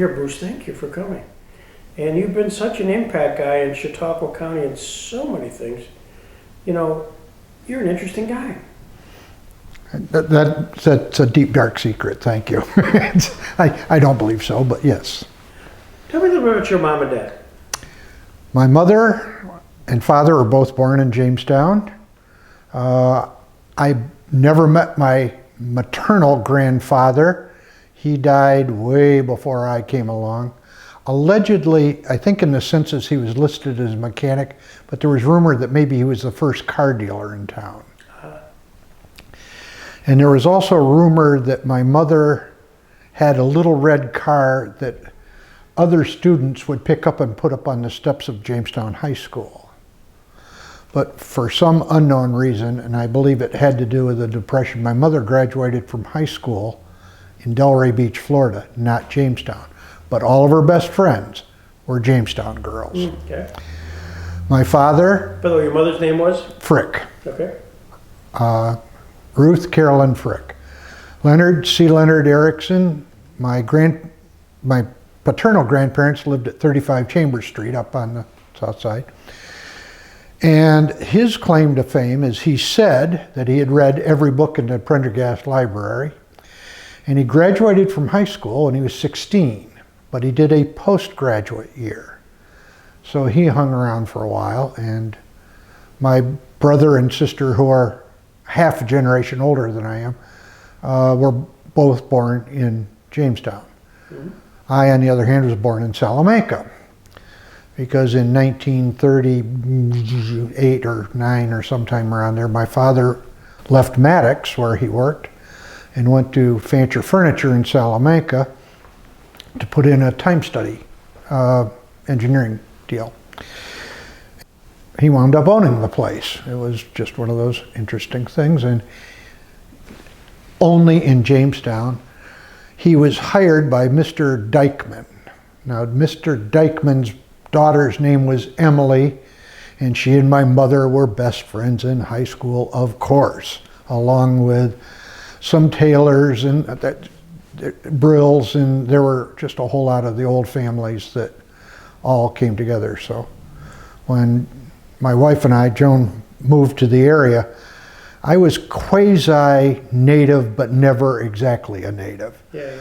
here, Bruce. Thank you for coming. And you've been such an impact guy in Chautauqua County and so many things. You know, you're an interesting guy. That's a deep, dark secret. Thank you. I don't believe so, but yes. Tell me a little bit about your mom and dad. My mother and father were both born in Jamestown. I never met my maternal grandfather. He died way before I came along. Allegedly, I think in the census he was listed as a mechanic, but there was rumor that maybe he was the first car dealer in town. And there was also a rumor that my mother had a little red car that other students would pick up and put up on the steps of Jamestown High School. But for some unknown reason, and I believe it had to do with the Depression, my mother graduated from high school in Delray Beach, Florida, not Jamestown. But all of her best friends were Jamestown girls. Okay. My father... By the way, your mother's name was? Frick. Okay. Ruth Carolyn Frick. Leonard Erickson, my paternal grandparents lived at 35 Chambers Street up on the south side. And his claim to fame is he said that he had read every book in the Prendergast Library. And he graduated from high school when he was 16, but he did a postgraduate year. So he hung around for a while, and my brother and sister, who are half a generation older than I am, were both born in Jamestown. Mm-hmm. I, on the other hand, was born in Salamanca, because in 1938 or 9 or sometime around there, my father left Maddox, where he worked, and went to Fancher Furniture in Salamanca to put in a time study engineering deal. He wound up owning the place. It was just one of those interesting things, and only in Jamestown. He was hired by Mr. Dykeman. Now, Mr. Dykeman's daughter's name was Emily, and she and my mother were best friends in high school, of course, along with some tailors and Brills, and there were just a whole lot of the old families that all came together. So when my wife and I, Joan, moved to the area, I was quasi-native, but never exactly a native. Yeah.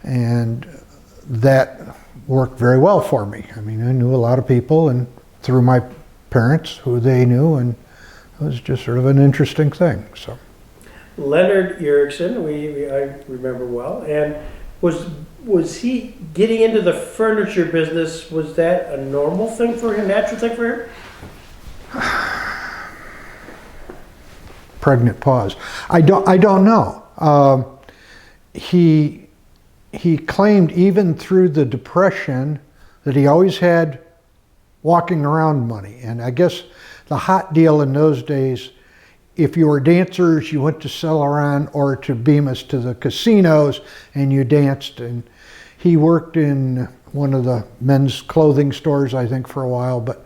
And that worked very well for me. I mean, I knew a lot of people, and through my parents, who they knew, and it was just sort of an interesting thing. So. Leonard Erickson, I remember well, and was he getting into the furniture business? Was that a normal thing for him, natural thing for him? Pregnant pause. I don't know. He claimed even through the Depression that he always had walking around money, and I guess the hot deal in those days, if you were dancers, you went to Celeron or to Bemis to the casinos and you danced. And he worked in one of the men's clothing stores, I think, for a while. But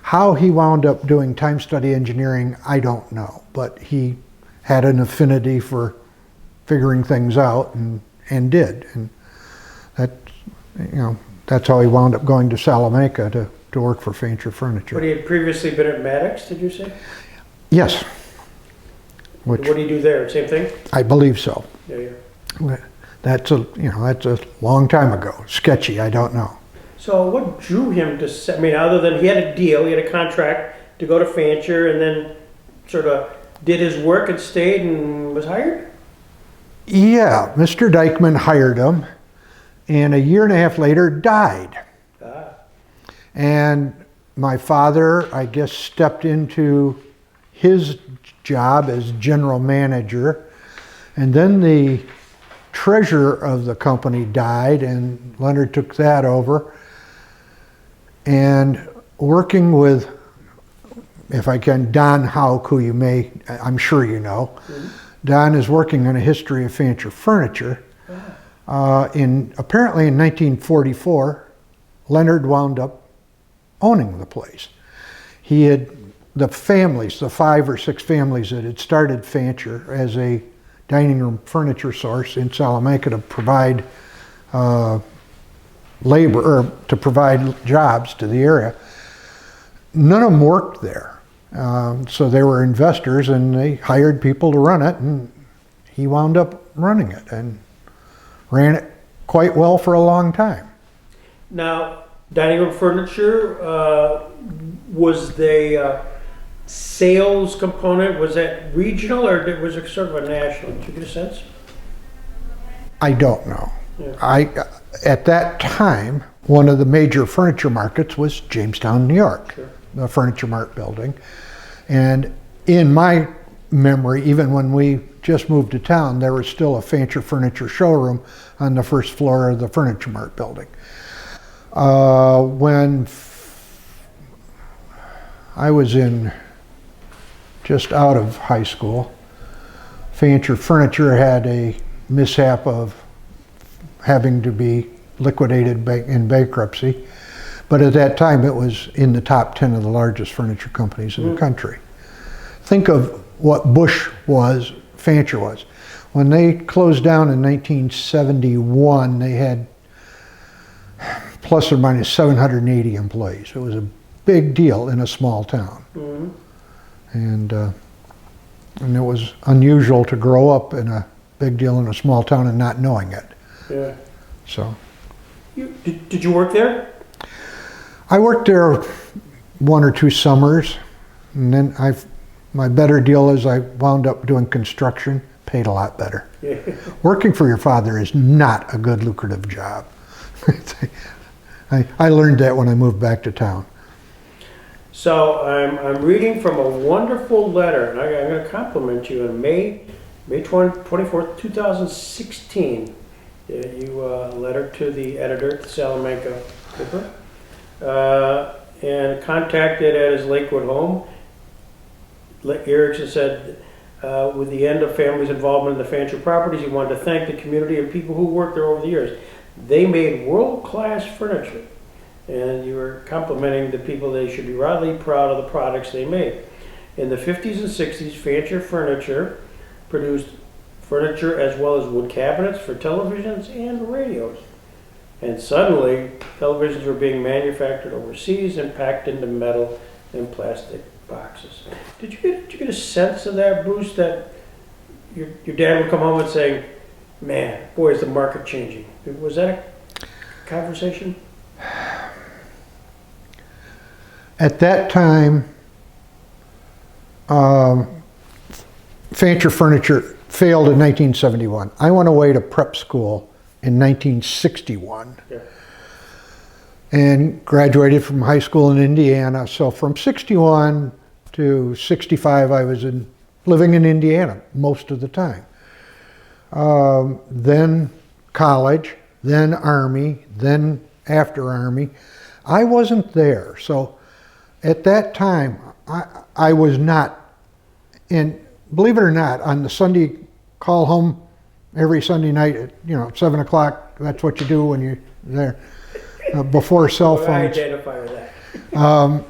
how he wound up doing time study engineering, I don't know. But he had an affinity for figuring things out and did. And that, that's how he wound up going to Salamanca to work for Fancher Furniture. But he had previously been at Maddox, did you say? Yes. What did he do there? Same thing? I believe so. Yeah. That's a long time ago. Sketchy, I don't know. So what drew him to, I mean, other than he had a deal, he had a contract to go to Fancher, and then sort of did his work and stayed and was hired? Yeah, Mr. Dykeman hired him, and a year and a half later died. And my father, I guess, stepped into his job as general manager, and then the treasurer of the company died, and Leonard took that over. And working with, if I can, Don Houck, who I'm sure you know. Mm-hmm. Don is working on a history of Fancher Furniture. Apparently in 1944, Leonard wound up owning the place. He had the 5 or 6 families that had started Fancher as a dining room furniture source in Salamanca to provide labor, or to provide jobs to the area. None of them worked there. So they were investors and they hired people to run it, and he wound up running it and ran it quite well for a long time. Now, dining room furniture, was the sales component, was that regional or was it sort of a national? Did you get a sense? I don't know. Yeah. At that time, one of the major furniture markets was Jamestown, New York, Sure. the Furniture Mart building. And in my memory, even when we just moved to town, there was still a Fancher furniture showroom on the first floor of the Furniture Mart building. When I was just out of high school, Fancher Furniture had a mishap of having to be liquidated in bankruptcy. But at that time, it was in the top 10 of the largest furniture companies in the country. Think of what Bush was, Fancher was. When they closed down in 1971, they had plus or minus 780 employees. It was a big deal in a small town. And it was unusual to grow up in a big deal in a small town and not knowing it. Yeah. So. Did you work there? I worked there 1 or 2 summers, and then my better deal is I wound up doing construction, paid a lot better. Yeah. Working for your father is not a good lucrative job. I learned that when I moved back to town. So I'm reading from a wonderful letter, and I'm going to compliment you. In May 24th, 2016, you letter to the editor at the Salamanca paper, and contacted at his Lakewood home. Erickson said, with the end of family's involvement in the Fancher properties, he wanted to thank the community and people who worked there over the years. They made world-class furniture, and you were complimenting the people. They should be rightly proud of the products they made. In the 50s and 60s, Fancher Furniture produced furniture as well as wood cabinets for televisions and radios. And suddenly, televisions were being manufactured overseas and packed into metal and plastic boxes. Did you get a sense of that, Bruce, that your dad would come home and say, man, boy, is the market changing? Was that a conversation? At that time, Fancher Furniture failed in 1971. I went away to prep school in 1961. Yeah. And graduated from high school in Indiana. So from 61 to 65, I was living in Indiana most of the time. Then college, then Army, then after Army. I wasn't there. So at that time, I was not, and believe it or not, on the Sunday call home every Sunday night at 7 o'clock, that's what you do when you're there. Before cell phones. I identify with that.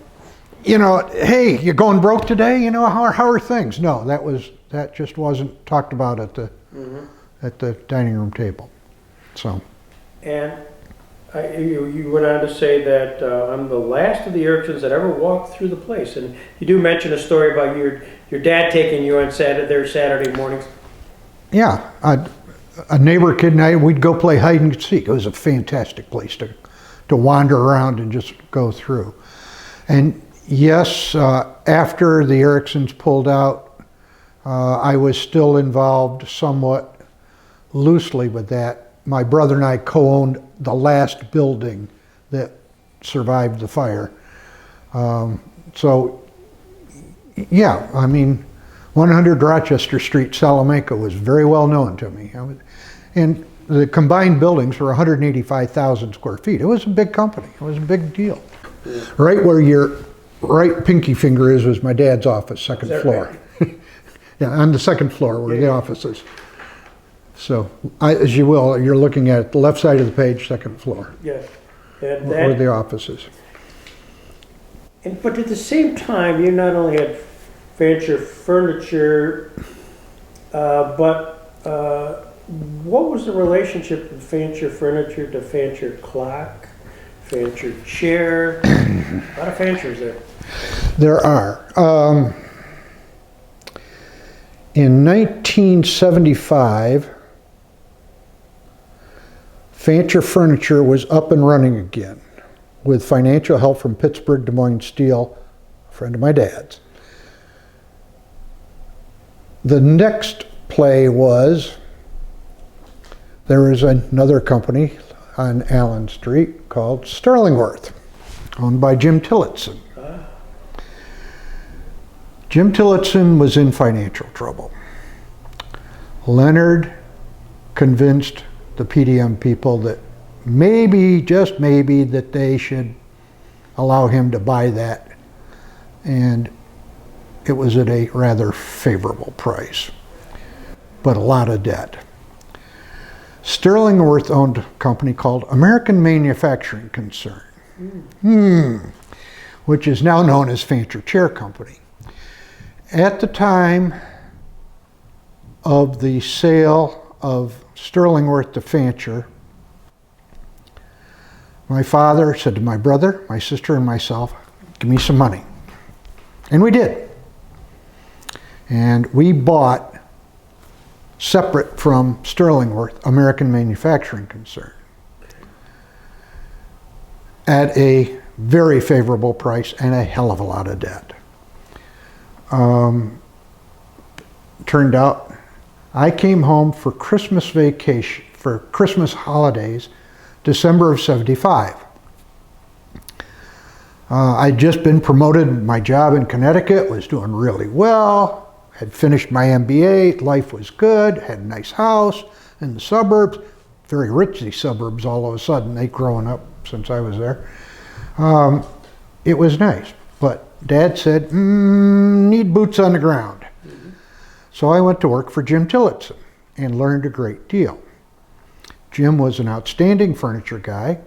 Hey, you going broke today? How are things? No, that just wasn't talked about at the dining room table. So. And you went on to say that I'm the last of the Ericksons that ever walked through the place, and you do mention a story about your dad taking you on Saturday mornings. Yeah, a neighbor kid and I, we'd go play hide and seek. It was a fantastic place to wander around and just go through. And yes, after the Ericksons pulled out, I was still involved somewhat loosely with that. My brother and I co-owned the last building that survived the fire. So, yeah, 100 Rochester Street, Salamanca was very well known to me. And the combined buildings were 185,000 square feet. It was a big company. It was a big deal. Yeah. Right where your right pinky finger is was my dad's office, second floor. Right? Yeah, on the second floor were the offices. So, as you will, you're looking at the left side of the page, second floor. Yeah. And were the offices. But at the same time, you not only had Fancher Furniture, but what was the relationship of Fancher furniture to Fancher clock, Fancher chair? A lot of Fanchers there. There are. In 1975, Fancher Furniture was up and running again with financial help from Pittsburgh Des Moines Steel, a friend of my dad's. The next play was, there was another company on Allen Street called Sterlingworth, owned by Jim Tillotson. Jim Tillotson was in financial trouble. Leonard convinced the PDM people that maybe, just maybe, that they should allow him to buy that. And it was at a rather favorable price, but a lot of debt. Sterlingworth owned a company called American Manufacturing Concern, which is now known as Fancher Chair Company. At the time of the sale of Sterlingworth to Fancher, my father said to my brother, my sister, and myself, give me some money. And we did. And we bought, separate from Sterlingworth, American Manufacturing Concern, at a very favorable price and a hell of a lot of debt. Turned out, I came home for Christmas vacation, for Christmas holidays, December of '75. I'd just been promoted, my job in Connecticut was doing really well, had finished my MBA, life was good, had a nice house in the suburbs, very rich, these suburbs all of a sudden, they'd grown up since I was there. It was nice, but Dad said, need boots on the ground. So I went to work for Jim Tillotson and learned a great deal. Jim was an outstanding furniture guy,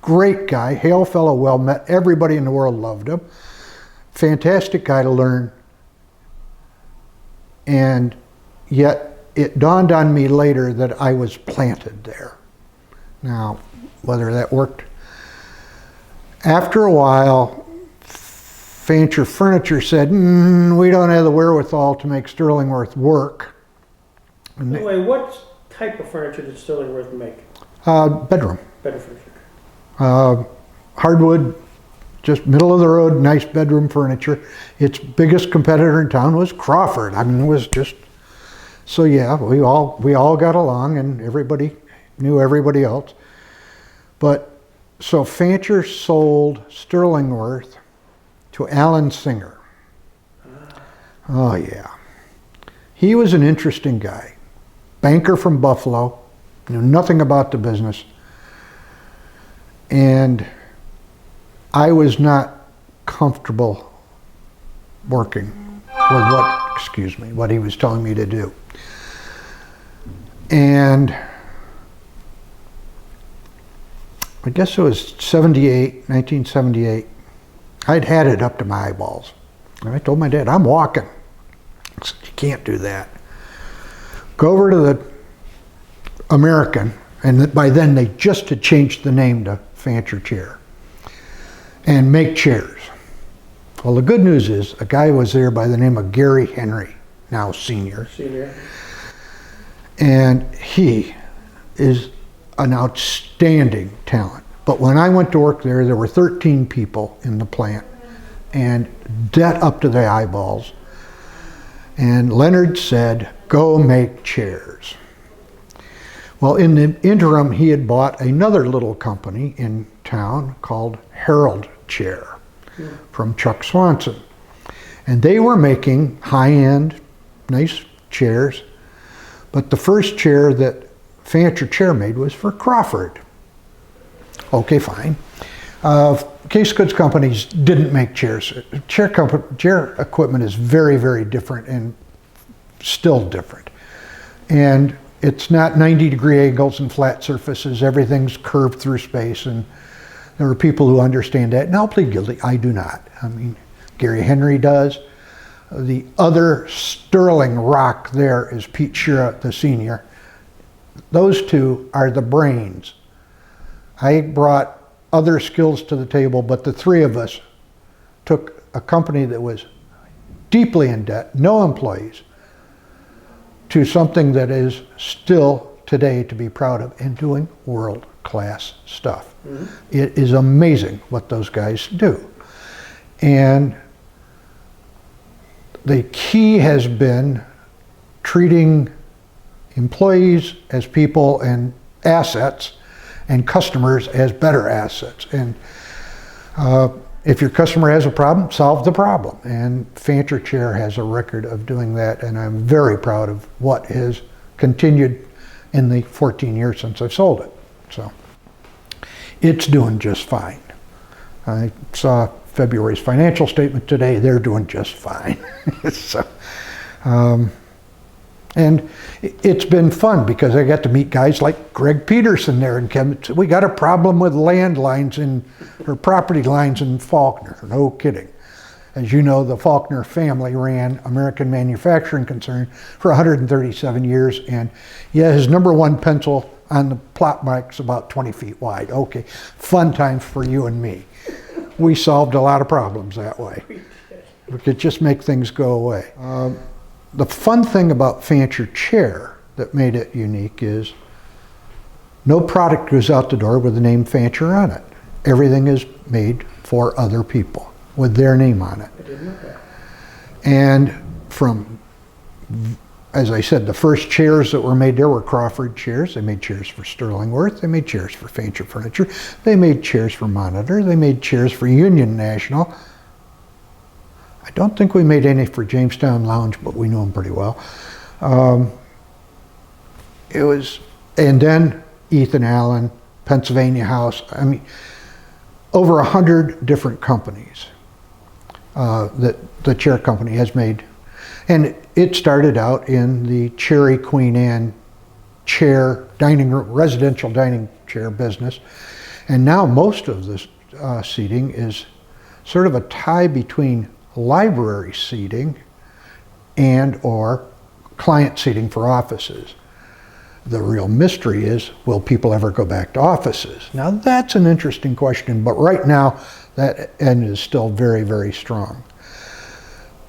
great guy, hail fellow, well met, everybody in the world loved him. Fantastic guy to learn. And yet it dawned on me later that I was planted there. Now, whether that worked. After a while, Fancher Furniture said, we don't have the wherewithal to make Sterlingworth work. And By the way, what type of furniture did Sterlingworth make? bedroom. Better furniture. Hardwood, just middle of the road, nice bedroom furniture. Its biggest competitor in town was Crawford. I mean, it was just, so yeah, we all got along and everybody knew everybody else. But, so Fancher sold Sterlingworth to Alan Singer. Oh yeah. He was an interesting guy. Banker from Buffalo, knew nothing about the business. And I was not comfortable working with what he was telling me to do. And I guess it was 1978. I'd had it up to my eyeballs. And I told my dad, I'm walking. I said, you can't do that. Go over to the American, and by then they just had changed the name to Fancher Chair, and make chairs. Well, the good news is a guy was there by the name of Gary Henry, now senior. And he is an outstanding talent. But when I went to work there were 13 people in the plant and debt up to the eyeballs. And Leonard said, go make chairs. Well, in the interim, he had bought another little company in town called Herald Chair from Chuck Swanson. And they were making high-end, nice chairs. But the first chair that Fancher Chair made was for Crawford. Okay, fine. Case goods companies didn't make chairs. Chair equipment is very, very different and still different. And it's not 90-degree angles and flat surfaces. Everything's curved through space, and there are people who understand that. And I'll plead guilty. I do not. I mean, Gary Henry does. The other sterling rock there is Pete Shira, the senior. those two are the brains. I brought other skills to the table, but the three of us took a company that was deeply in debt, no employees, to something that is still today to be proud of and doing world-class stuff. Mm-hmm. It is amazing what those guys do. And the key has been treating employees as people and assets and customers as better assets. And if your customer has a problem, solve the problem. And Fancher Chair has a record of doing that, and I'm very proud of what has continued in the 14 years since I've sold it. So it's doing just fine. I saw February's financial statement today. They're doing just fine. So, and it's been fun because I got to meet guys like Greg Peterson there and Kevin. We got a problem with landlines or property lines in Faulkner. No kidding. As you know, the Faulkner family ran American Manufacturing Concern for 137 years, and yeah, his number one pencil on the plot mic's about 20 feet wide. Okay, fun times for you and me. We solved a lot of problems that way. We could just make things go away. The fun thing about Fancher Chair that made it unique is no product goes out the door with the name Fancher on it. Everything is made for other people with their name on it. I didn't know that. And from, as I said, the first chairs that were made there were Crawford chairs. They made chairs for Sterlingworth. They made chairs for Fancher Furniture. They made chairs for Monitor. They made chairs for Union National. I don't think we made any for Jamestown Lounge, but we knew them pretty well. And then Ethan Allen, Pennsylvania House. I mean, over 100 different companies that the chair company has made. And it started out in the Cherry Queen Anne chair, dining room, residential dining chair business. And now most of this seating is sort of a tie between library seating and or client seating for offices. The real mystery is, will people ever go back to offices? Now that's an interesting question, but right now that end is still very, very strong.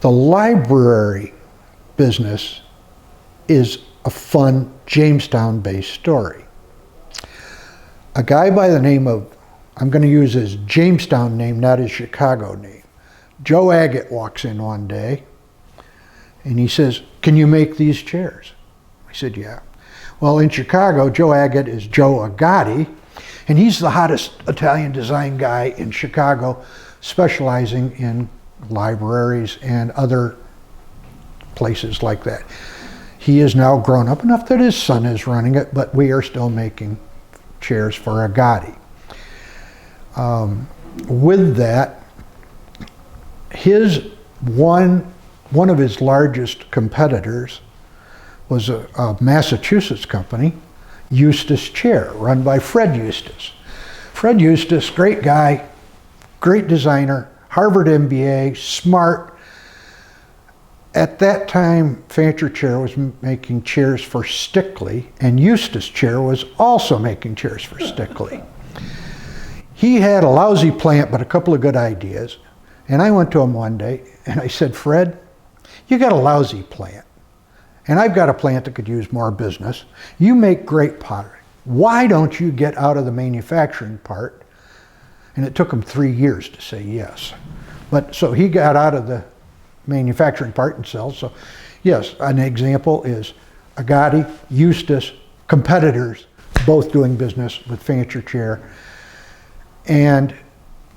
The library business is a fun Jamestown-based story. A guy by the name of, I'm going to use his Jamestown name, not his Chicago name. Joe Agate walks in one day and he says, "Can you make these chairs?" I said, "Yeah." Well, in Chicago, Joe Agate is Joe Agati, and he's the hottest Italian design guy in Chicago, specializing in libraries and other places like that. He is now grown up enough that his son is running it, but we are still making chairs for Agati. With that, one of his largest competitors was a Massachusetts company, Eustace Chair, run by Fred Eustace. Fred Eustace, great guy, great designer, Harvard MBA, smart. At that time, Fancher Chair was making chairs for Stickley, and Eustace Chair was also making chairs for Stickley. He had a lousy plant, but a couple of good ideas. And I went to him one day and I said, "Fred, you got a lousy plant. And I've got a plant that could use more business. You make great pottery. Why don't you get out of the manufacturing part?" And it took him 3 years to say yes. But so he got out of the manufacturing part and sells. So yes, an example is Agati, Eustace, competitors, both doing business with Fancher Chair. And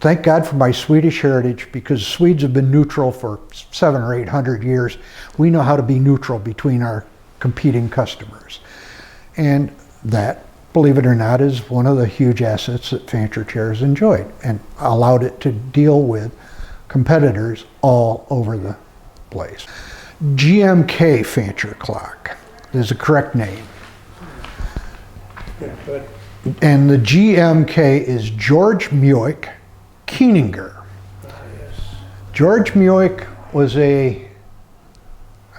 thank God for my Swedish heritage, because Swedes have been neutral for 700 or 800 years. We know how to be neutral between our competing customers. And that, believe it or not, is one of the huge assets that Fancher Chair has enjoyed and allowed it to deal with competitors all over the place. GMK Fancher clock is the correct name. Yeah, but And the GMK is George Muick Keenenger. yes. George Muick was I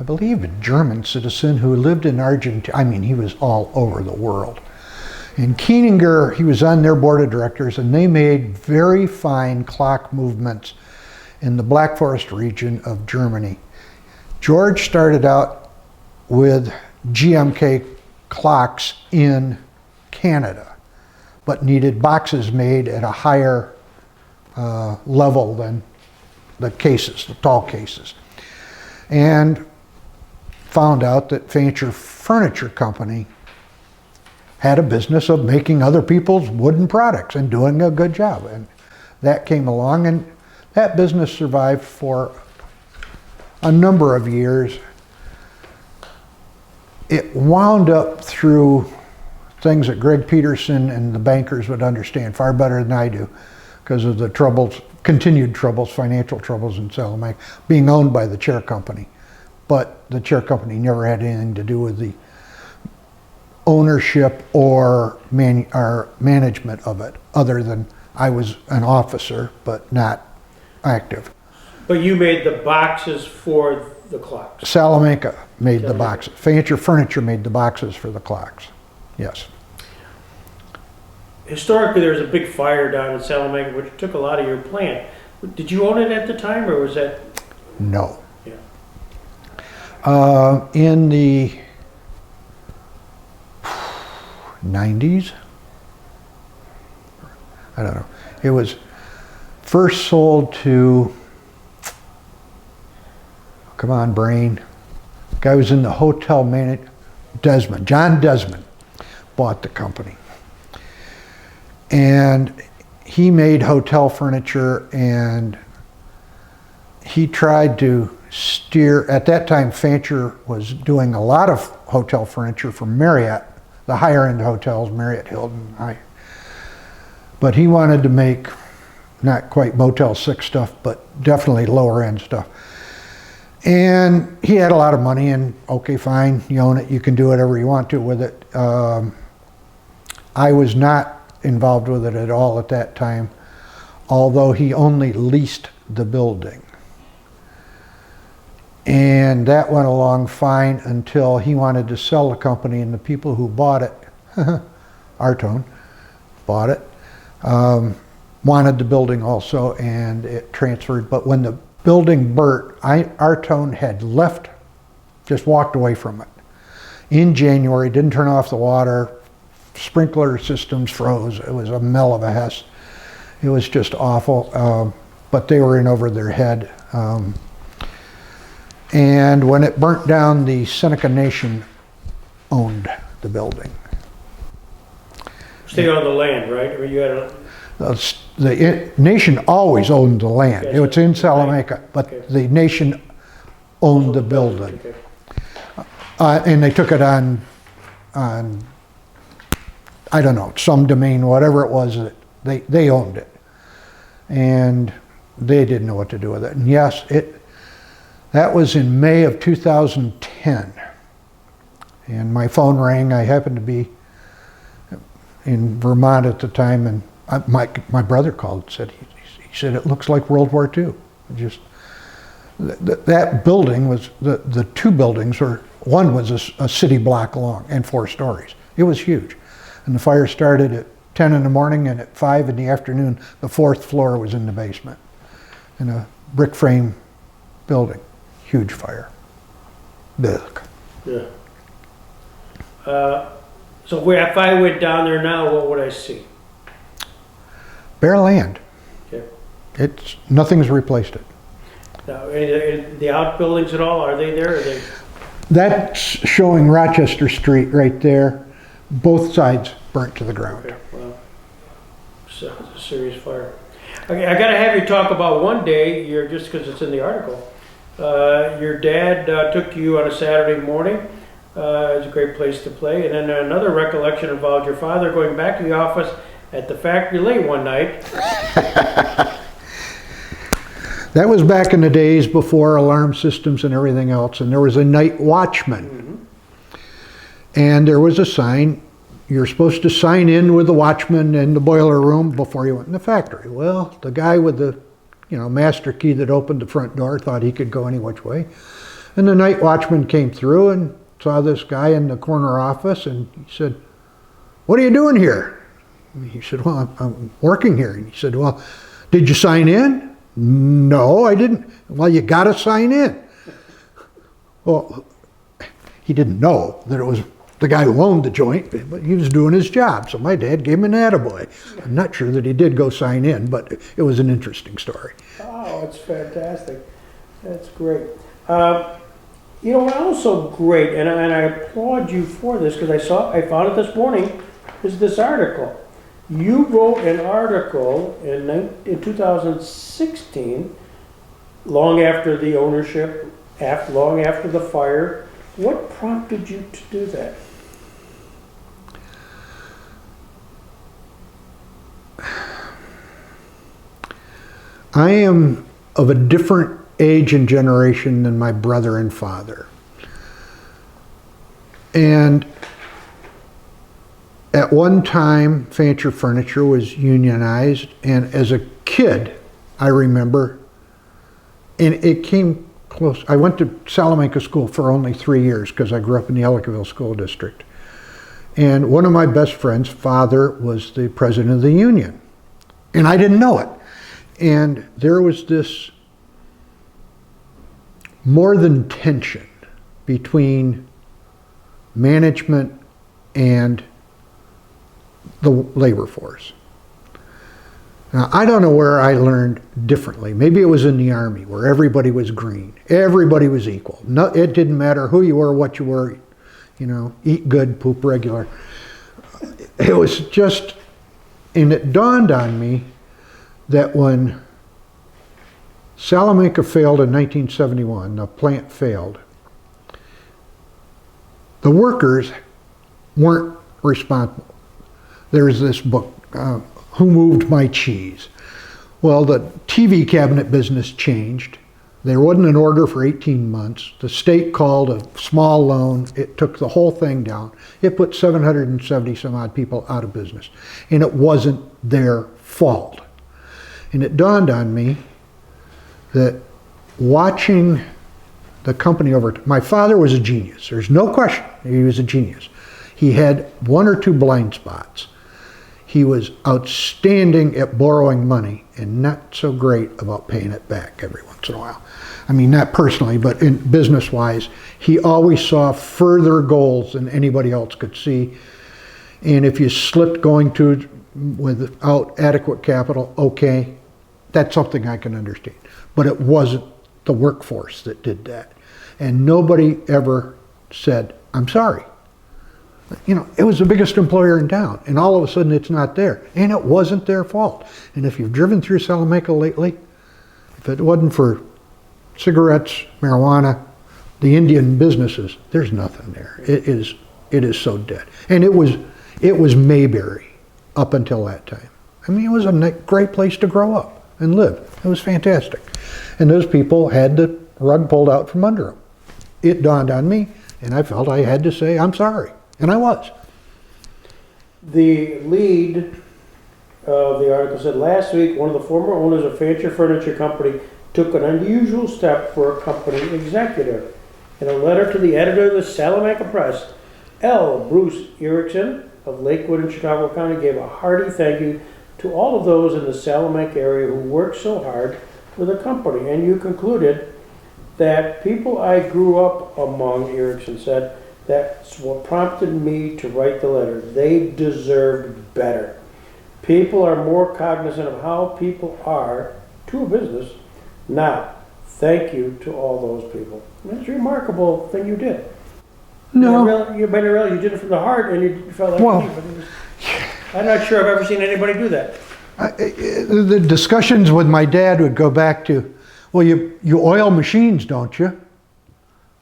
I believe, a German citizen who lived in Argentina. I mean, he was all over the world. And Keininger, he was on their board of directors, and they made very fine clock movements in the Black Forest region of Germany. George started out with GMK clocks in Canada, but needed boxes made at a higher level than the cases, the tall cases. And found out that Fancher Furniture Company had a business of making other people's wooden products and doing a good job. And that came along, and that business survived for a number of years. It wound up through things that Greg Peterson and the bankers would understand far better than I do, because of the troubles, continued troubles, financial troubles in Salamanca, being owned by the chair company. But the chair company never had anything to do with the ownership or management of it, other than I was an officer, but not active. But you made the boxes for the clocks. Salamanca made the boxes. Fancher Furniture made the boxes for the clocks. Yes. Historically, there was a big fire down in Salamanca, which took a lot of your plant. Did you own it at the time, or was that? No. Yeah. In the 90s, I don't know. It was first sold to, come on, brain. Guy was in the hotel manager, Desmond. John Desmond bought the company. And he made hotel furniture, and he tried to steer, at that time Fancher was doing a lot of hotel furniture for Marriott, the higher end hotels, Marriott, Hilton, but he wanted to make not quite Motel 6 stuff, but definitely lower end stuff. And he had a lot of money, and okay, fine, you own it, you can do whatever you want to with it. I was not involved with it at all at that time, although he only leased the building. And that went along fine until he wanted to sell the company, and the people who bought it, Artone bought it, wanted the building also, and it transferred. But when the building burnt, Artone had left, just walked away from it. In January, didn't turn off the water, sprinkler systems froze. It was a mell of a hess. It was just awful, but they were in over their head. And when it burnt down, the Seneca Nation owned the building. Stayed on the land, right? Or you had The nation always owned the land. It was in Salamanca, but the nation owned the building. Okay. And they took it on, I don't know, some domain, whatever it was, that they owned it. And they didn't know what to do with it. And yes, that was in May of 2010. And my phone rang. I happened to be in Vermont at the time, and my brother called and said, he said, it looks like World War II. Just that building was, the two buildings were, one was a city block long and 4 stories. It was huge. And the fire started at 10 in the morning, and at 5 in the afternoon, the 4th floor was in the basement in a brick frame building. Huge fire. Big. Yeah. So if I went down there now, what would I see? Bare land. Okay. Nothing's replaced it. Now, the outbuildings at all, are they there? That's showing Rochester Street right there. Both sides burnt to the ground. Okay, well, so it's a serious fire. Okay, I got to have you talk about one day, just because it's in the article. Your dad took you on a Saturday morning. It was a great place to play. And then another recollection involved your father going back to the office at the factory late one night. That was back in the days before alarm systems and everything else. And there was a night watchman. Mm-hmm. And there was a sign, you're supposed to sign in with the watchman in the boiler room before you went in the factory. Well, the guy with the master key that opened the front door thought he could go any which way. And the night watchman came through and saw this guy in the corner office, and he said, "What are you doing here?" And he said, "Well, I'm working here." And he said, "Well, did you sign in?" "No, I didn't." "Well, you got to sign in." Well, he didn't know that it was the guy who owned the joint, but he was doing his job. So my dad gave him an attaboy. I'm not sure that he did go sign in, but it was an interesting story. Oh, that's fantastic. That's great. Also great, and I applaud you for this because I found it this morning, is this article. You wrote an article in 2016, long after the ownership, long after the fire. What prompted you to do that? I am of a different age and generation than my brother and father. And at one time, Fancher Furniture was unionized, and as a kid, I remember, and it came close. I went to Salamanca School for only 3 years because I grew up in the Ellicottville School District. And one of my best friends' father was the president of the union. And I didn't know it. And there was this more than tension between management and the labor force. Now, I don't know where I learned differently. Maybe it was in the Army where everybody was green. Everybody was equal. No, it didn't matter who you were, what you were, eat good, poop regular. It was just, and it dawned on me that when Salamanca failed in 1971, the plant failed, the workers weren't responsible. There's this book, Who Moved My Cheese? Well, the TV cabinet business changed. There wasn't an order for 18 months. The state called a small loan. It took the whole thing down. It put 770 some odd people out of business. And it wasn't their fault. And it dawned on me that watching the company over, my father was a genius. There's no question he was a genius. He had one or two blind spots. He was outstanding at borrowing money and not so great about paying it back every once in a while. I mean, not personally, but in business-wise, he always saw further goals than anybody else could see. And if you slipped going to without adequate capital, okay, that's something I can understand. But it wasn't the workforce that did that. And nobody ever said, "I'm sorry." It was the biggest employer in town, and all of a sudden it's not there. And it wasn't their fault. And if you've driven through Salamanca lately, if it wasn't for cigarettes, marijuana, the Indian businesses, there's nothing there. It is so dead. And it was Mayberry up until that time. I mean, it was a great place to grow up and live. It was fantastic. And those people had the rug pulled out from under them. It dawned on me, and I felt I had to say, "I'm sorry." And I was. The lead of the article said, last week, one of the former owners of Fancher Furniture Company took an unusual step for a company executive. In a letter to the editor of the Salamanca Press, L. Bruce Erickson of Lakewood and Chautauqua County gave a hearty thank you to all of those in the Salamanca area who worked so hard for the company. And you concluded that people I grew up among, Erickson said, that's what prompted me to write the letter. They deserved better. People are more cognizant of how people are to a business now. Thank you to all those people. That's a remarkable thing you did. No. You realize you did it from the heart, and you felt like well, I'm not sure I've ever seen anybody do that. The discussions with my dad would go back to, well, you oil machines, don't you?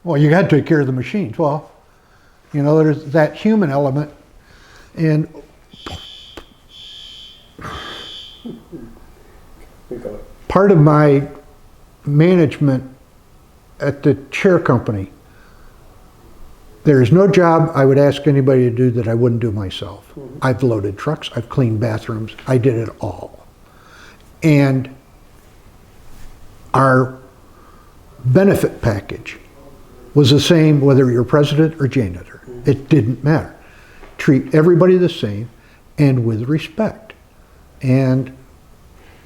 Well, you got to take care of the machines. Well, there's that human element. And part of my management at the chair company, there is no job I would ask anybody to do that I wouldn't do myself. Mm-hmm. I've loaded trucks, I've cleaned bathrooms, I did it all. And our benefit package was the same whether you're president or janitor. It didn't matter. Treat everybody the same and with respect. And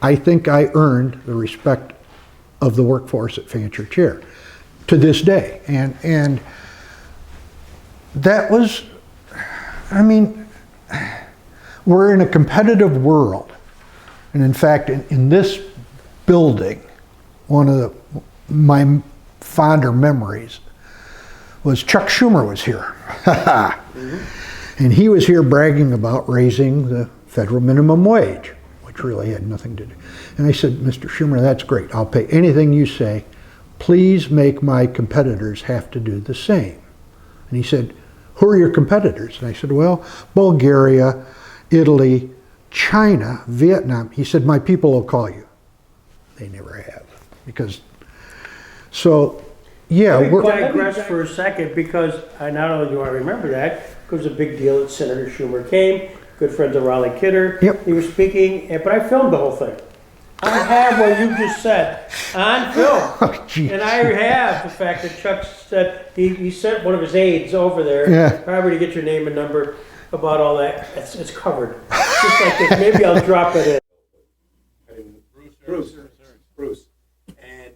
I think I earned the respect of the workforce at Fancher Chair to this day. And that was, I mean, we're in a competitive world. And in fact, in this building, one of my fonder memories was Chuck Schumer was here. And he was here bragging about raising the federal minimum wage, which really had nothing to do. And I said, Mr. Schumer, that's great. I'll pay anything you say. Please make my competitors have to do the same. And he said, who are your competitors? And I said, well, Bulgaria, Italy, China, Vietnam. He said, my people will call you. They never have. Because, so, yeah. Let me digress for a second, because I not only do I remember that, it was a big deal that Senator Schumer came, good friend of Raleigh Kidder. Yep. He was speaking, but I filmed the whole thing. I have what you just said on film. Oh, geez. And I have the fact that Chuck said he sent one of his aides over there, Yeah. probably to get your name and number about all that. It's covered. Just like this. Maybe I'll drop it in. Bruce, and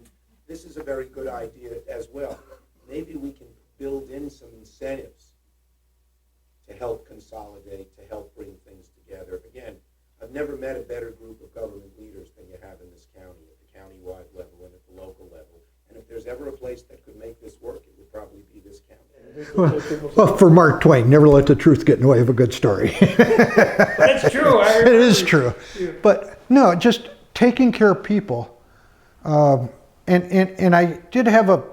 this is a very good idea as well. Maybe we can build in some incentives to help consolidate, to help bring things together. Again, I've never met a better group of government leaders than you have in this county, at the county-wide level and at the local level. And if there's ever a place that could make this work, it would probably be this county. Well, for Mark Twain, never let the truth get in the way of a good story. But it's true. It is true. But no, just taking care of people. And I did have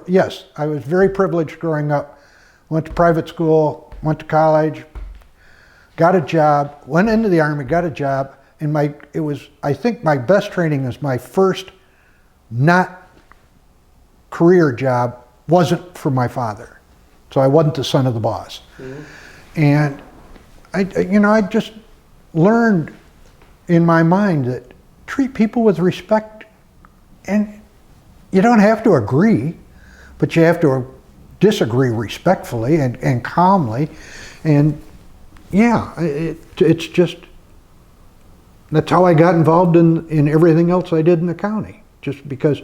yes, I was very privileged growing up. Went to private school, went to college, got a job, went into the Army, got a job, and I think my best training was my first not career job wasn't for my father. So I wasn't the son of the boss. Mm-hmm. And I just learned in my mind that treat people with respect, and you don't have to agree, but you have to disagree respectfully and calmly. And yeah, it's just, that's how I got involved in everything else I did in the county. Just because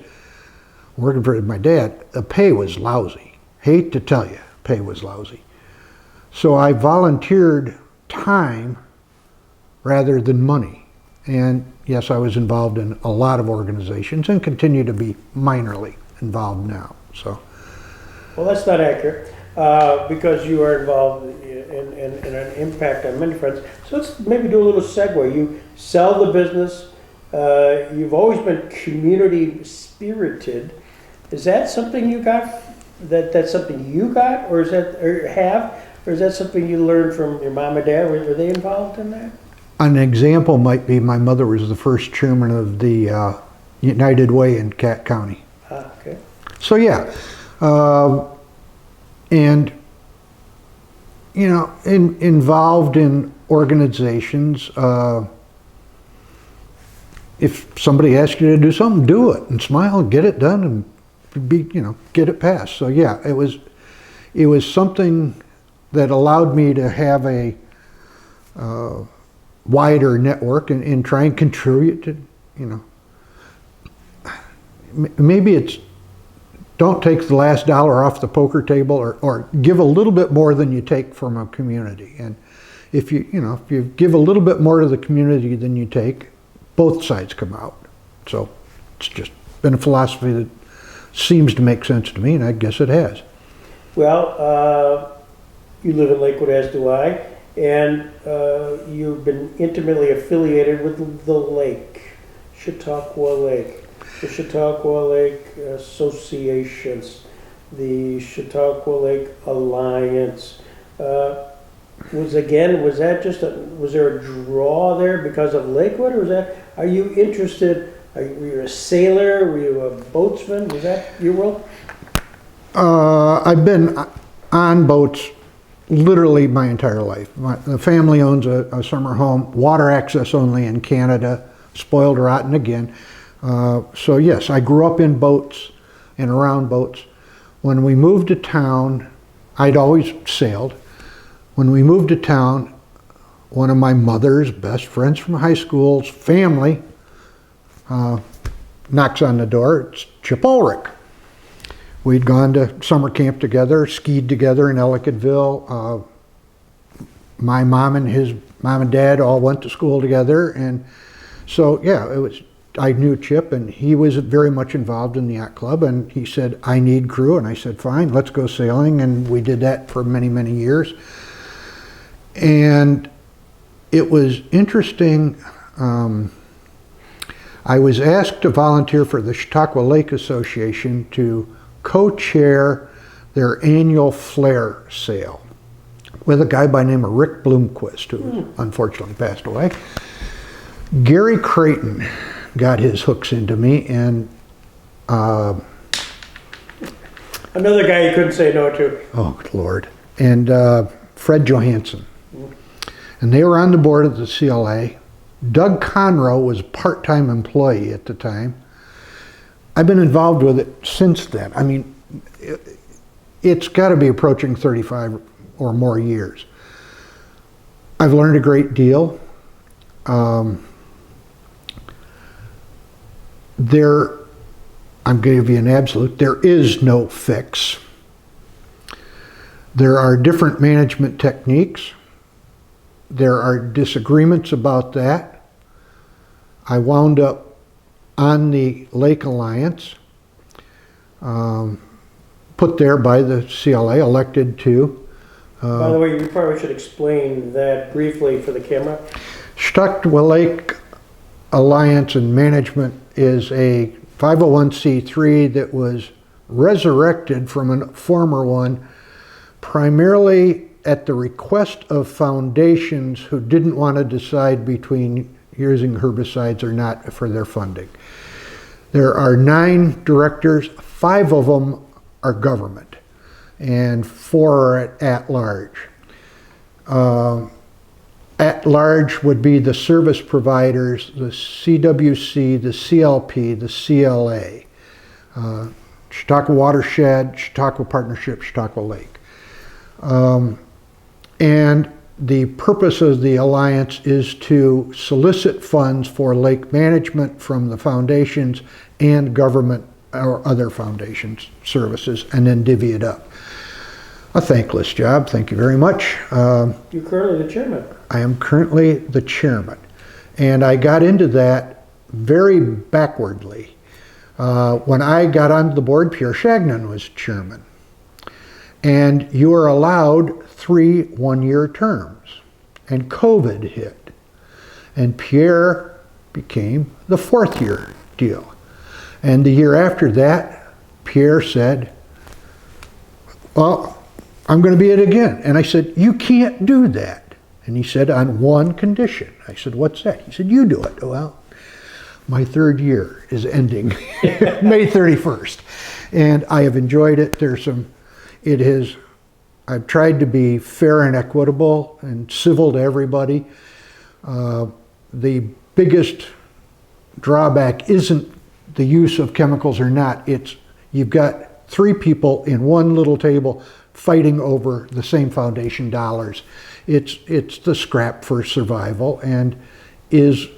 working for my dad, the pay was lousy. Hate to tell you, pay was lousy. So I volunteered time rather than money. And yes, I was involved in a lot of organizations and continue to be minorly involved now. So, well, that's not accurate, because you are involved in an impact on many friends. So let's maybe do a little segue. You sell the business. You've always been community spirited. Is that something you got? That's something you got, or is that something you learned from your mom and dad? Were they involved in that? An example might be my mother was the first chairman of the United Way in Cat County. Okay. So yeah, and involved in organizations. If somebody asks you to do something, do it and smile and get it done and get it passed. So yeah, it was something that allowed me to have a wider network and try and contribute to, maybe it's don't take the last dollar off the poker table, or give a little bit more than you take from a community. And if you give a little bit more to the community than you take, both sides come out. So it's just been a philosophy that seems to make sense to me, and I guess it has. Well, you live in Lakewood, as do I, and you've been intimately affiliated with the lake, Chautauqua Lake, the Chautauqua Lake Associations, the Chautauqua Lake Alliance. Was there a draw there because of Lakewood, or are you interested? Were you a sailor? Were you a boatsman? Was that your world? I've been on boats literally my entire life. The family owns a summer home, water access only in Canada, spoiled rotten again. So yes, I grew up in boats and around boats, When we moved to town, I'd always sailed. When we moved to town, one of my mother's best friends from high school's family knocks on the door. It's Chip Ulrich. We'd gone to summer camp together, skied together in Ellicottville. My mom and his mom and dad all went to school together, and so yeah, I knew Chip, and he was very much involved in the yacht club, and he said, I need crew, and I said, fine, let's go sailing, and we did that for many, many years. And it was interesting. I was asked to volunteer for the Chautauqua Lake Association to co-chair their annual flare sale with a guy by the name of Rick Bloomquist, who unfortunately passed away. Gary Creighton got his hooks into me, and Another guy you couldn't say no to. oh Lord, and Fred Johansson. And they were on the board of the CLA. Doug Conroe was a part-time employee at the time. I've been involved with it since then. I mean, it's got to be approaching 35 or more years. I've learned a great deal. I'm going to give you an absolute. There is no fix. There are different management techniques. There are disagreements about that. I wound up on the Lake Alliance, put there by the CLA, elected to. By the way, you probably should explain that briefly for the camera. Chautauqua Lake Alliance and Management is a 501c3 that was resurrected from a former one, primarily at the request of foundations who didn't want to decide between using herbicides or not for their funding. There are 9 directors, 5 of them are government, and 4 are at large. At large would be the service providers, the CWC, the CLP, the CLA, Chautauqua Watershed, Chautauqua Partnership, Chautauqua Lake. And the purpose of the alliance is to solicit funds for lake management from the foundations and government or other foundations services, and then divvy it up. A thankless job, thank you very much. You're currently the chairman. I am currently the chairman, and I got into that very backwardly. When I got onto the board, Pierre Chagnon was chairman. And you are allowed 3 one-year terms. And COVID hit. And Pierre became the 4th year deal. And the year after that, Pierre said, well, I'm going to be it again. And I said, you can't do that. And he said, on one condition. I said, what's that? He said, you do it. Well, my 3rd year is ending May 31st. And I have enjoyed it. I've tried to be fair and equitable and civil to everybody. The biggest drawback isn't the use of chemicals or not. It's you've got 3 people in one little table fighting over the same foundation dollars. It's the scrap for survival. And is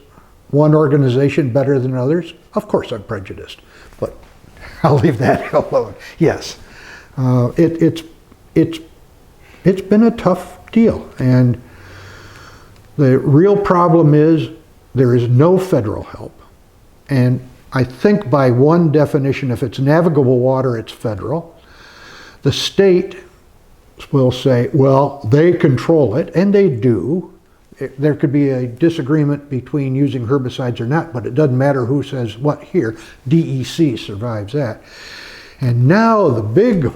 one organization better than others? Of course I'm prejudiced, but I'll leave that alone. Yes. It's been a tough deal, and the real problem is there is no federal help. And I think by one definition, if it's navigable water, it's federal. The state will say, well, they control it, and they do. There could be a disagreement between using herbicides or not, but it doesn't matter who says what here. DEC survives that. And now the big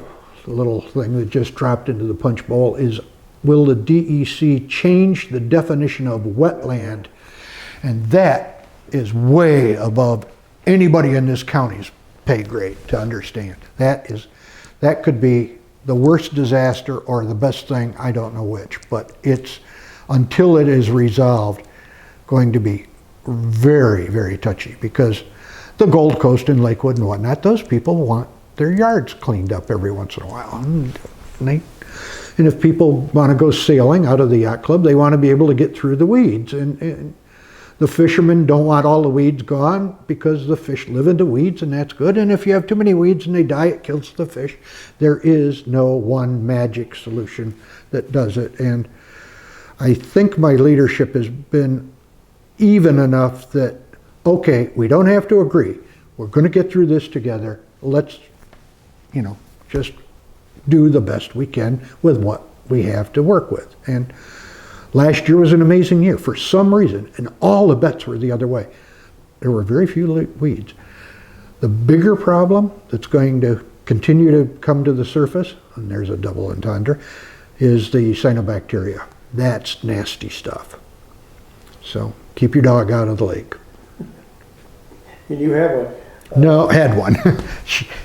little thing that just dropped into the punch bowl is, will the DEC change the definition of wetland? And that is way above anybody in this county's pay grade to understand. That could be the worst disaster or the best thing, I don't know which, but it's, until it is resolved, going to be very, very touchy, because the Gold Coast and Lakewood and whatnot, those people want their yards cleaned up every once in a while. And if people want to go sailing out of the yacht club, they want to be able to get through the weeds. And the fishermen don't want all the weeds gone because the fish live in the weeds, and that's good. And if you have too many weeds and they die, it kills the fish. There is no one magic solution that does it. And I think my leadership has been even enough that, okay, we don't have to agree. We're going to get through this together. Let's, just do the best we can with what we have to work with. And last year was an amazing year for some reason, and all the bets were the other way. There were very few weeds. The bigger problem that's going to continue to come to the surface, and there's a double entendre, is the cyanobacteria. That's nasty stuff. So keep your dog out of the lake. And you have one? No, had one.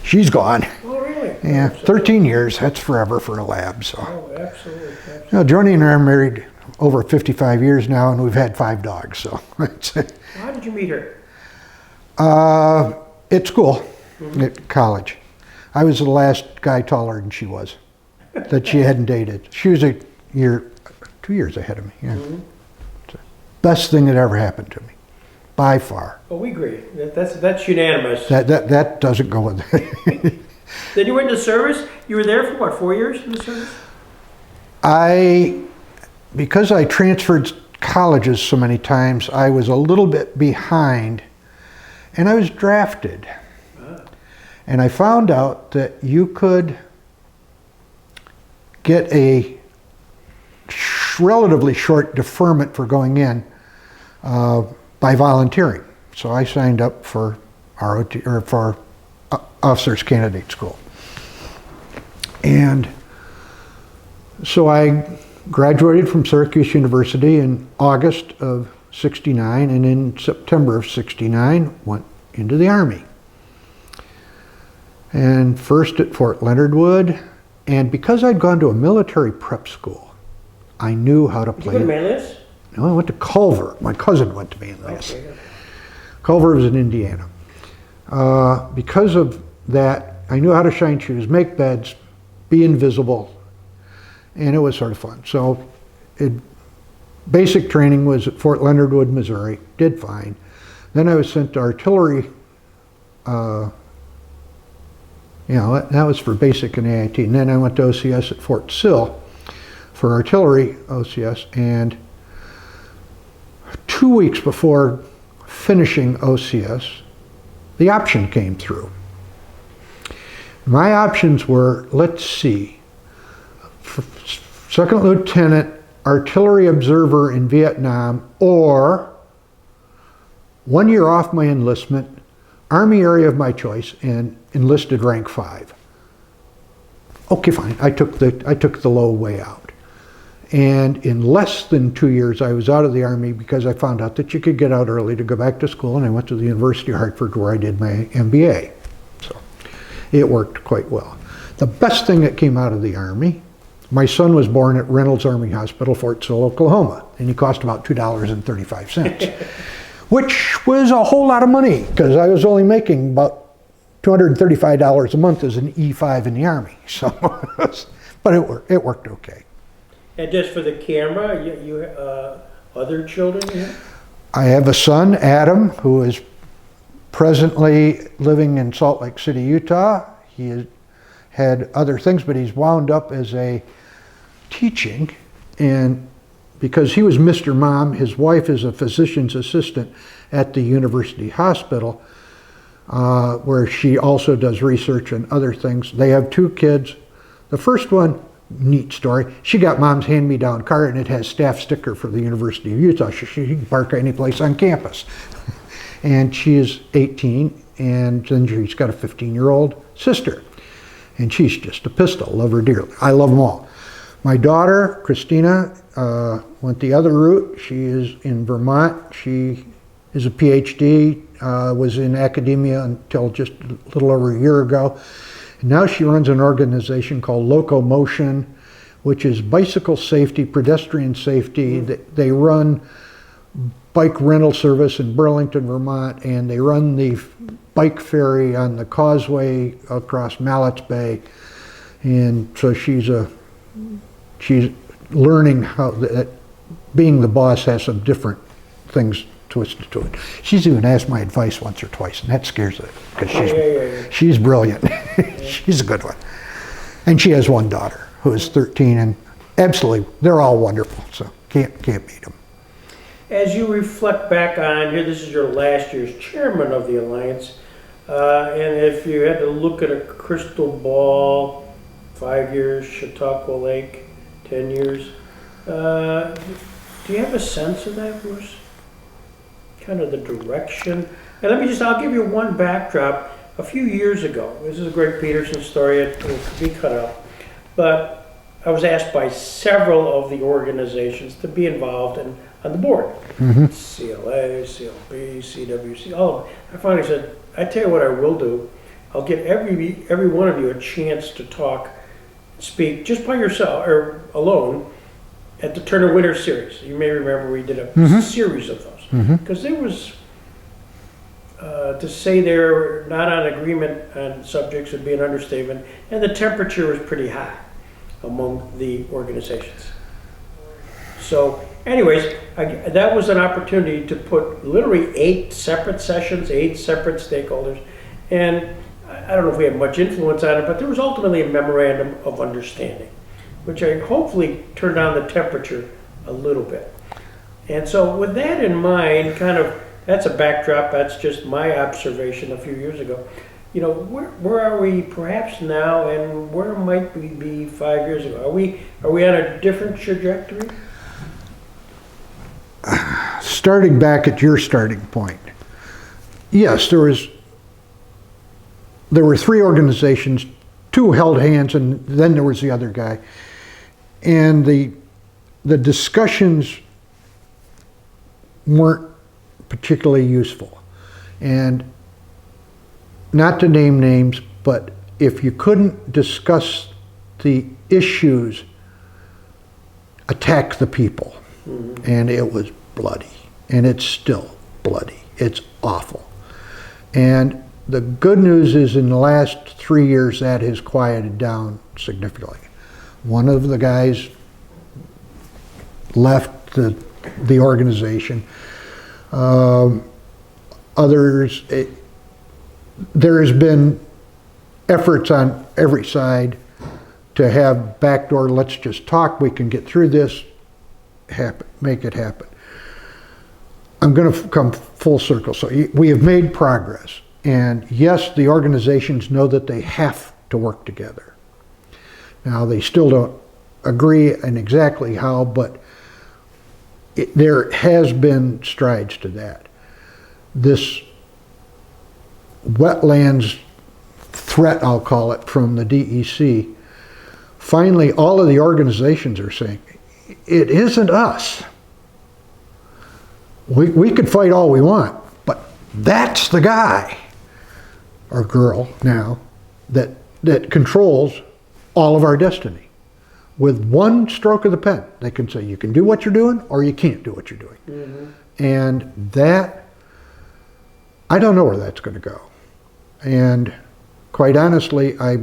She's gone. Oh, really? Yeah, 13 years. That's forever for a lab. So. Oh, absolutely. Joni and I are married over 55 years now, and we've had 5 dogs. So How did you meet her? At school, at college. I was the last guy taller than she was that she hadn't dated. She was 2 years ahead of me. Yeah. Best thing that ever happened to me, by far. Oh, we agree. That's unanimous. That doesn't go with it. Then you went into service? You were there for what, 4 years in the service? Because I transferred colleges so many times, I was a little bit behind, and I was drafted. And I found out that you could get a relatively short deferment for going in by volunteering. So I signed up for ROT, or for Officers Candidate School. And so I graduated from Syracuse University in August of '69, and in September of '69 went into the Army. And first at Fort Leonard Wood, and because I'd gone to a military prep school, I knew how to play. Did you go to Manlius? No, I went to Culver. My cousin went to Manlius. Okay. Culver was in Indiana. Because of that, I knew how to shine shoes, make beds, be invisible, and it was sort of fun. So basic training was at Fort Leonard Wood, Missouri, did fine. Then I was sent to artillery, that was for basic and AIT. And then I went to OCS at Fort Sill for artillery OCS, and 2 weeks before finishing OCS, the option came through. My options were, let's see, second lieutenant, artillery observer in Vietnam, or 1 year off my enlistment, Army area of my choice, and enlisted rank 5. Okay, fine. I took the low way out. And in less than 2 years, I was out of the Army because I found out that you could get out early to go back to school, and I went to the University of Hartford where I did my MBA. So it worked quite well. The best thing that came out of the Army, my son was born at Reynolds Army Hospital, Fort Sill, Oklahoma, and he cost about $2.35, which was a whole lot of money because I was only making about $235 a month as an E5 in the Army. So, but it worked okay. And just for the camera, you other children you have? I have a son, Adam, who is presently living in Salt Lake City, Utah. He has had other things, but he's wound up as a teaching, and because he was Mr. Mom, his wife is a physician's assistant at the University Hospital, where she also does research and other things. They have 2 kids. The first one, neat story, she got Mom's hand-me-down car, and it has staff sticker for the University of Utah. She can park any place on campus. And she is 18, and then she's got a 15-year-old sister. And she's just a pistol, love her dearly. I love them all. My daughter, Christina, went the other route. She is in Vermont. She is a PhD, was in academia until just a little over a year ago. And now she runs an organization called Locomotion, which is bicycle safety, pedestrian safety. They run bike rental service in Burlington, Vermont, and they run the bike ferry on the causeway across Mallett's Bay. And so she's learning how that being the boss has some different things twisted to it. She's even asked my advice once or twice, and that scares her because she's brilliant. She's a good one. And she has one daughter who is 13, and absolutely, they're all wonderful, so can't beat them. As you reflect back on here, this is your last year as chairman of the Alliance, and if you had to look at a crystal ball, 5 years, Chautauqua Lake, 10 years, do you have a sense of that, Bruce? Kind of the direction? And I'll give you one backdrop. A few years ago, this is a Greg Peterson story, it could be cut out, but I was asked by several of the organizations to be involved on the board. CLA, CLB, CWC, all of them. I finally said, I tell you what I will do. I'll give every one of you a chance to talk, speak just by yourself or alone at the Turner Winter Series. You may remember we did a series of those. Because there was, to say they're not on agreement on subjects would be an understatement, and the temperature was pretty high among the organizations. So anyways, that was an opportunity to put literally 8 separate sessions, 8 separate stakeholders, and I don't know if we had much influence on it, but there was ultimately a memorandum of understanding, which I hopefully turned down the temperature a little bit. And so with that in mind, that's a backdrop, that's just my observation a few years ago. You know, where are we perhaps now, and where might we be 5 years ago? Are we on a different trajectory? Starting back at your starting point, yes, there were 3 organizations, 2 held hands, and then there was the other guy. And the discussions weren't particularly useful. And not to name names, but if you couldn't discuss the issues, attack the people. And it was bloody. And it's still bloody. It's awful. And the good news is in the last 3 years that has quieted down significantly. One of the guys left the organization. Others, there has been efforts on every side to have backdoor, let's just talk, we can get through this, make it happen. I'm going to come full circle. So we have made progress. And yes, the organizations know that they have to work together. Now, they still don't agree on exactly how, but there has been strides to that. This wetlands threat, I'll call it, from the DEC, finally all of the organizations are saying, it isn't us. We could fight all we want, but that's the guy or girl now that controls all of our destiny. With one stroke of the pen, they can say you can do what you're doing or you can't do what you're doing. And that, I don't know where that's going to go. And quite honestly, I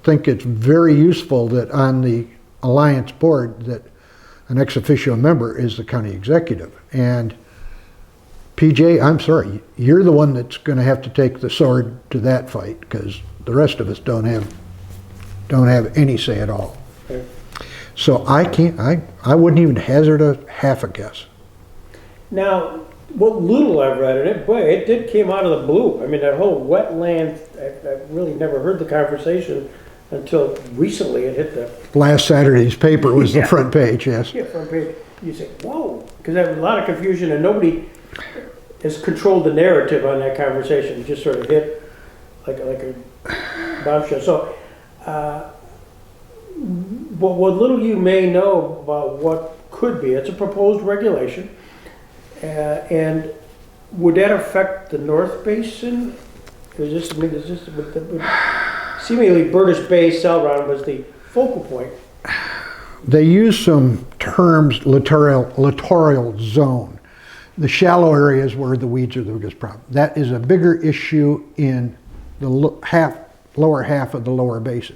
think it's very useful that on the Alliance board that an ex officio member is the county executive. And PJ, I'm sorry, you're the one that's going to have to take the sword to that fight because the rest of us don't have any say at all. Okay. So I wouldn't even hazard a half a guess. Now, what little I've read in it, boy, it did came out of the blue. I mean, that whole wetland, I really never heard the conversation until recently it hit the... Last Saturday's paper was the front page, yes. Yeah, front page. You say, whoa, because there was a lot of confusion and nobody has controlled the narrative on that conversation. It just sort of hit like a bombshell. So, what little you may know about what could be, it's a proposed regulation. And would that affect the North Basin? Seemingly Burgess Bay, Celeron was the focal point. They use some terms, littoral zone. the shallow areas where the weeds are the biggest problem. That is a bigger issue in the lower half of the lower basin.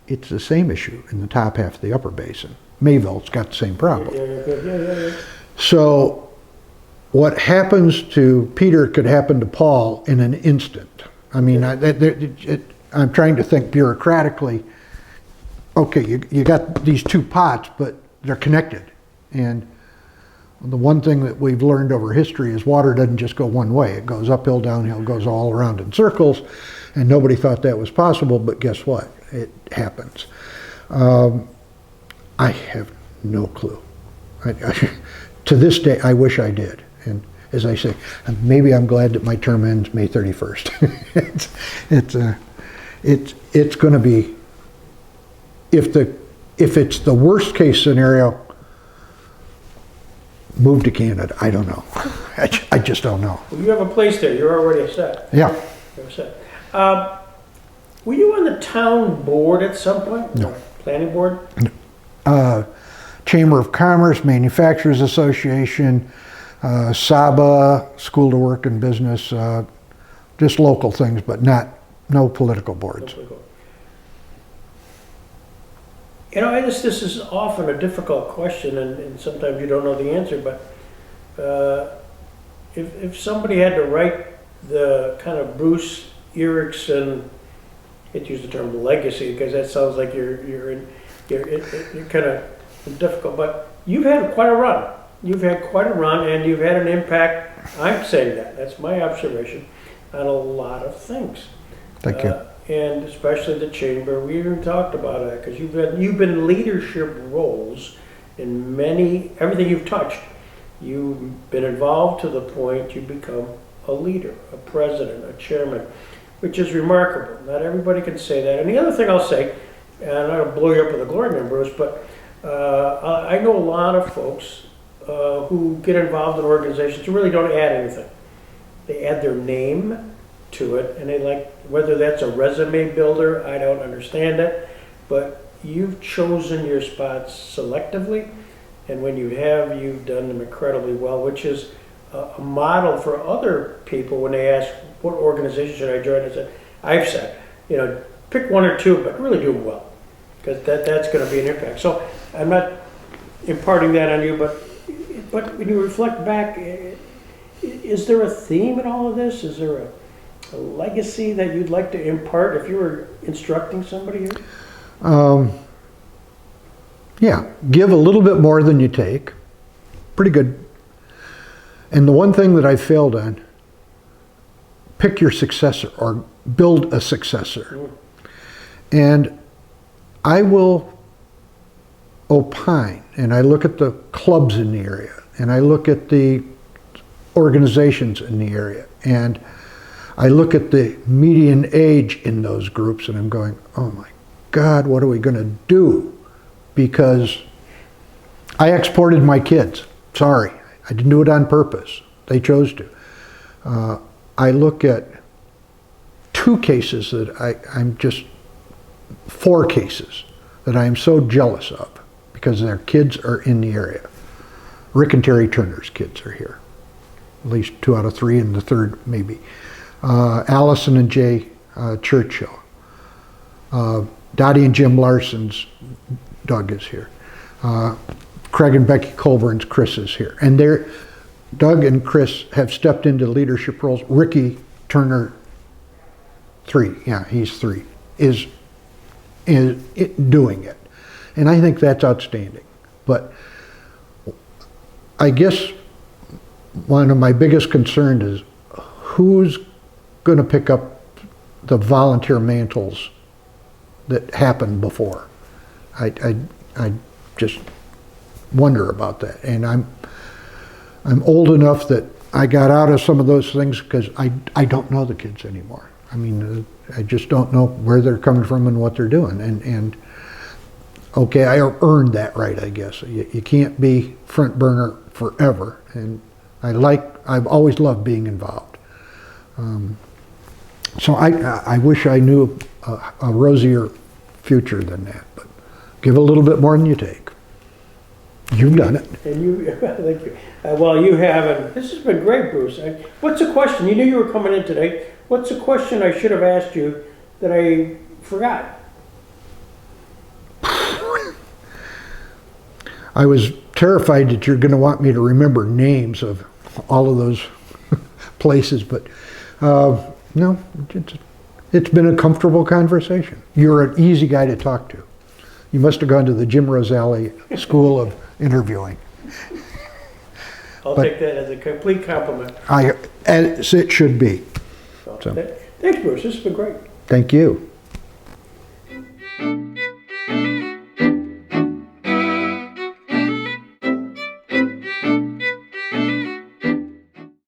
It's the same issue in the top half of the upper basin. Mayville's got the same problem. Yeah. So what happens to Peter could happen to Paul in an instant. I mean, I'm trying to think bureaucratically. Okay, you got these two pots, but they're connected. And the one thing that we've learned over history is water doesn't just go one way. It goes uphill, downhill, goes all around in circles. And nobody thought that was possible, but guess what? It happens. I have no clue. To this day, I wish I did. And as I say, maybe I'm glad that my term ends May 31st. It's going to be, if it's the worst case scenario, move to Canada. I don't know. I just don't know. Well, you have a place there. You're already set. Yeah. You're set. Were you on the town board at some point? No. Planning board? Chamber of Commerce, Manufacturers Association, SABA, School to Work and Business, just local things, but no political boards. You know, this is often a difficult question, and sometimes you don't know the answer, but if somebody had to write the kind of Bruce Erickson, I hate to use the term legacy, because that sounds like you're kind of difficult, but you've had quite a run. You've had quite a run, and you've had an impact, I'm saying that's my observation, on a lot of things. Thank you. And especially the chamber. We even talked about it because you've been leadership roles in everything you've touched. You've been involved to the point you become a leader, a president, a chairman, which is remarkable. Not everybody can say that. And the other thing I'll say, and I'm not going to blow you up with a glory man, Bruce, but I know a lot of folks who get involved in organizations who really don't add anything. They add their name to it, and they like, whether that's a resume builder, I don't understand it, but you've chosen your spots selectively, and when you have, you've done them incredibly well, which is a model for other people when they ask, what organization should I join? I've said, pick one or two, but really do them well, because that's going to be an impact. So I'm not imparting that on you, but when you reflect back, is there a theme in all of this? Is there a legacy that you'd like to impart if you were instructing somebody here? Yeah, give a little bit more than you take. Pretty good. And the one thing that I failed on, pick your successor or build a successor. And I will opine, and I look at the clubs in the area, and I look at the organizations in the area, and I look at the median age in those groups, and I'm going, oh my God, what are we going to do? Because I exported my kids. Sorry, I didn't do it on purpose. They chose to. I look at four cases that I'm so jealous of because their kids are in the area. Rick and Terry Turner's kids are here. At least 2 out of 3, and the third maybe. Allison and Jay Churchill. Dottie and Jim Larson's Doug is here. Craig and Becky Colburn's Chris is here. And Doug and Chris have stepped into leadership roles. Ricky Turner, 3, he's 3, is doing it. And I think that's outstanding. But I guess one of my biggest concerns is who's going to pick up the volunteer mantles that happened before. I just wonder about that, and I'm old enough that I got out of some of those things because I don't know the kids anymore. I mean, I just don't know where they're coming from and what they're doing, and okay, I earned that right, I guess. You can't be front burner forever, and I've always loved being involved. So I wish I knew a rosier future than that, but give a little bit more than you take. You've done it. And you, thank you. Well, you have, and this has been great, Bruce. What's a question? You knew you were coming in today. What's a question I should have asked you that I forgot? I was terrified that you're going to want me to remember names of all of those places, but no, it's been a comfortable conversation. You're an easy guy to talk to. You must have gone to the Jim Rosali School of Interviewing. I'll take that as a complete compliment. As it should be. So. Thanks, Bruce. This has been great. Thank you.